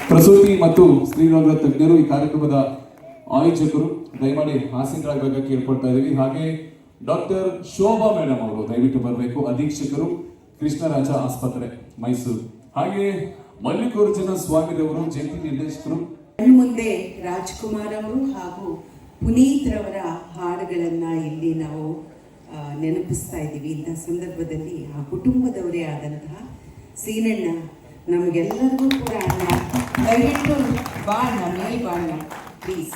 ಪ್ರಸೂತಿ ಮತ್ತು ಸ್ತ್ರೀರೋಗ ತಜ್ಞರು ಈ ಕಾರ್ಯಕ್ರಮದ ಆಯೋಜಕರು, ದಯಮಾಡಿ ಆಸೀನರಾಗಬೇಕು ಕೇಳ್ಕೊಳ್ತಾ ಇದೀವಿ. ಹಾಗೆ ಡಾಕ್ಟರ್ ಶೋಭಾ ಮೇಡಮ್ ಅವರು ದಯವಿಟ್ಟು ಬರಬೇಕು, ಅಧೀಕ್ಷಕರು ಕೃಷ್ಣರಾಜ ಆಸ್ಪತ್ರೆ ಮೈಸೂರು. ಹಾಗೆ ಮಲ್ಲಿಕಾರ್ಜುನ ಸ್ವಾಮಿರವರು ಜಂಟಿ ನಿರ್ದೇಶಕರು. ಮುಂದೆ ರಾಜ್ಕುಮಾರ್ ಅವರು ಹಾಗೂ ಪುನೀತ್ ರವರ ಹಾಡುಗಳನ್ನ ಇಲ್ಲಿ ನಾವು ನೆನಪಿಸ್ತಾ ಇದ್ದೀವಿ. ಇಂಥ ಸಂದರ್ಭದಲ್ಲಿ ಆ ಕುಟುಂಬದವರೇ ಆದಂತಹ ಸೀನಣ್ಣ ನಮಗೆಲ್ಲರಿಗೂ ಕೂಡ ಅಣ್ಣ, ದಯವಿಟ್ಟು ಬಾಣ ಮೇಲ್ ಬಾಣ ಪ್ಲೀಸ್.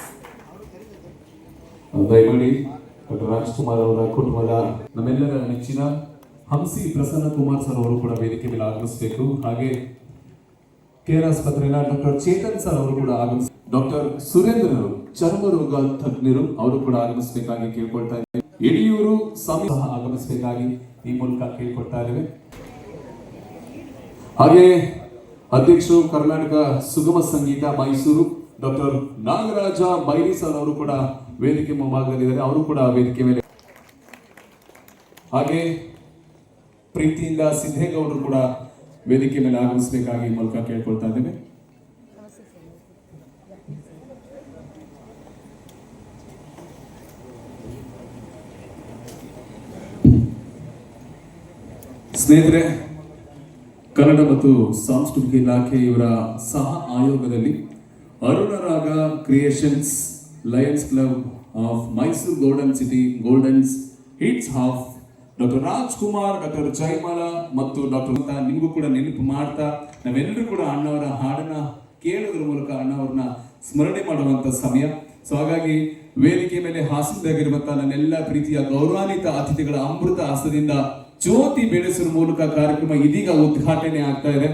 ದಯಮಾಡಿ ಡಾಕ್ಟರ್ ರಾಜ್ಕುಮಾರ್ ಅವರ ಕುಟುಂಬದ ನಮ್ಮೆಲ್ಲರ ನೆಚ್ಚಿನ ಹಂಸಿ ಪ್ರಸನ್ನ ಕುಮಾರ್ ಸರ್ ಅವರು ಕೂಡ ವೇದಿಕೆ ಮೇಲೆ ಆಗಮಿಸಬೇಕು. ಹಾಗೆ ಕೇರ್ ಆಸ್ಪತ್ರೆಯ ಡಾಕ್ಟರ್ ಚೇತನ್ ಸರ್ ಅವರು ಕೂಡ ಆಗಮಿಸ, ಡಾಕ್ಟರ್ ಸುರೇಂದ್ರ ಅವರು ಚರ್ಮ ರೋಗ ತಜ್ಞರು ಅವರು ಕೂಡ ಆಗಮಿಸಬೇಕಾಗಿ ಕೇಳ್ಕೊಳ್ತಾ ಇದ್ದೇವೆ. ಯಡಿಯೂರು ಸ್ವಾಮಿ ಸಹ ಆಗಮಿಸಬೇಕಾಗಿ ಈ ಮೂಲಕ ಕೇಳ್ಕೊಳ್ತಾ ಇದ್ದೇವೆ. ಹಾಗೆ ಅಧ್ಯಕ್ಷರು ಕರ್ನಾಟಕ ಸುಗಮ ಸಂಗೀತ ಮೈಸೂರು ಡಾಕ್ಟರ್ ನಾಗರಾಜ ಬೈರಿ ಸರ್ ಅವರು ಕೂಡ ವೇದಿಕೆ ಮುಂಭಾಗದಲ್ಲಿದ್ದಾರೆ, ಅವರು ಕೂಡ ವೇದಿಕೆ ಮೇಲೆ. ಹಾಗೆ ಪ್ರೀತಿಯಿಂದ ಸಿದ್ದೇಗೌಡರು ಕೂಡ ವೇದಿಕೆ ಮೇಲೆ ಆಗಮಿಸಬೇಕಾಗಿ ಮೂಲಕ ಕೇಳ್ಕೊಳ್ತಾ ಇದ್ದೇವೆ. ಸ್ನೇಹಿತರೆ, ಕನ್ನಡ ಮತ್ತು ಸಾಂಸ್ಕೃತಿಕ ಇಲಾಖೆ ಇವರ ಸಹ ಆಯೋಗದಲ್ಲಿ Arunaraga creations, lions club of Mysuru golden city, goldens hits of doctor Rajkumar, doctor Jayamala ಮತ್ತು ಡಾಕ್ಟರ್ ನಿಮಗೂ ಕೂಡ ನೆನಪು ಮಾಡ್ತಾ ನಾವೆಲ್ಲರೂ ಕೂಡ ಅಣ್ಣವರ ಹಾಡನ್ನ ಕೇಳೋದ್ರ ಮೂಲಕ ಅಣ್ಣವ್ರನ್ನ ಸ್ಮರಣೆ ಮಾಡುವಂತ ಸಮಯ. ಸೊ ಹಾಗಾಗಿ ವೇದಿಕೆ ಮೇಲೆ ಹಾಸನದಾಗಿರುವಂತಹ ನನ್ನೆಲ್ಲ ಪ್ರೀತಿಯ ಗೌರವಾನ್ವಿತ ಅತಿಥಿಗಳ ಅಮೃತ ಹಸ್ತದಿಂದ ಜ್ಯೋತಿ ಬೆಳೆಸುವ ಮೂಲಕ ಕಾರ್ಯಕ್ರಮ ಇದೀಗ ಉದ್ಘಾಟನೆ ಆಗ್ತಾ ಇದೆ.